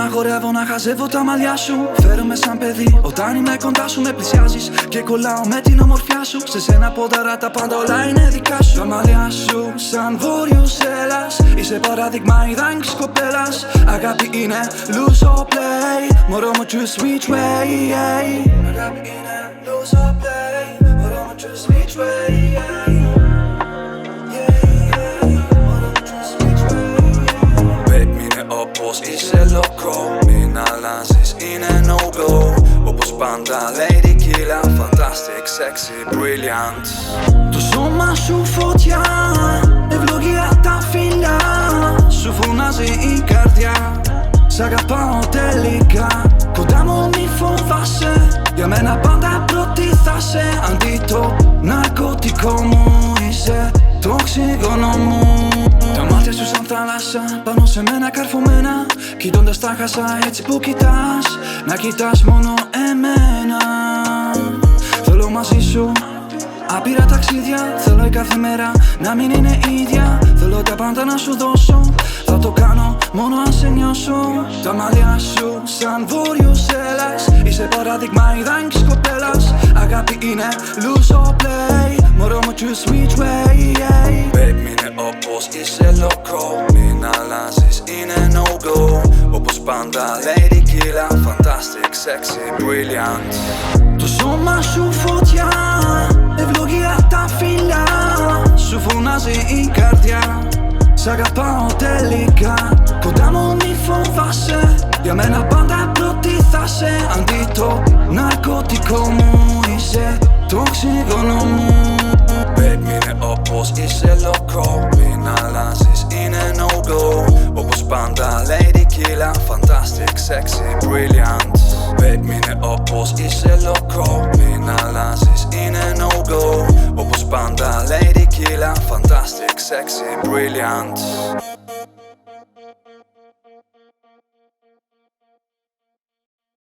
να χορεύω, να χαζεύω τα μαλλιά σου. Φέρομαι σαν παιδί, όταν είμαι κοντά σου με πλησιάζεις και κολλάω με την ομορφιά σου. Σε σένα ποδαρά τα πάντα, όλα είναι δικά σου. Τα μαλλιά σου σαν βόρειος έλας, είσαι παράδειγμα ιδανικής κοπέλας. Αγάπη είναι lose or play, μωρό μου choose which way. Αγάπη είναι lose or play, μωρό μου choose which way. Όπως είσαι λοκό, μην αλλάζεις, είναι no-go. Όπως πάντα lady killer, fantastic, sexy, brilliant. Το σώμα σου φωτιά, ευλογία τα φιλιά. Σου φωνάζει η καρδιά, σ' αγαπάω τελικά. Κοντά μου μη φοβάσαι, για μένα πάντα πρώτη θα σε. Αντί το ναρκωτικό μου είσαι το οξυγόνο μου. Τα μάτια σου σαν θάλασσα, πάνω σε μένα καρφωμένα. Κοιτώντας τα χάσα έτσι που κοιτάς, να κοιτάς μόνο εμένα. Θέλω μαζί σου άπειρα ταξίδια, θέλω η κάθε μέρα να μην είναι ίδια. Θέλω τα πάντα να σου δώσω, θα το κάνω μόνο αν σε νιώσω. Τα μαλλιά σου σαν βόρειος έλας, είσαι παράδειγμα ιδανικής κοπέλας. Αγάπη είναι lose or play, μωρό μου choose which way. Babe, είναι όπως είσαι λοκό, μην αλλάζεις, είναι no-go. Όπως πάντα lady killer, fantastic, sexy, brilliant. Το σώμα σου φωτιά, ευλογία τα φιλιά. Σου φωνάζει η καρδιά, σ' αγαπάω τελικά. Κοντά μου μη φοβάσαι, για μένα πάντα πρώτη θα σε. Αντί το ναρκωτικό μου είσαι το οξυγόνο μου. Babe, είναι όπως είσαι λοκό, μην αλλάζεις, είναι no-go. Όπως πάντα lady killer, fantastic, sexy, brilliant. Babe, είναι όπως είσαι λοκό, μην αλλάζεις, είναι no-go. Όπως πάντα lady killer, fantastic, sexy, brilliant.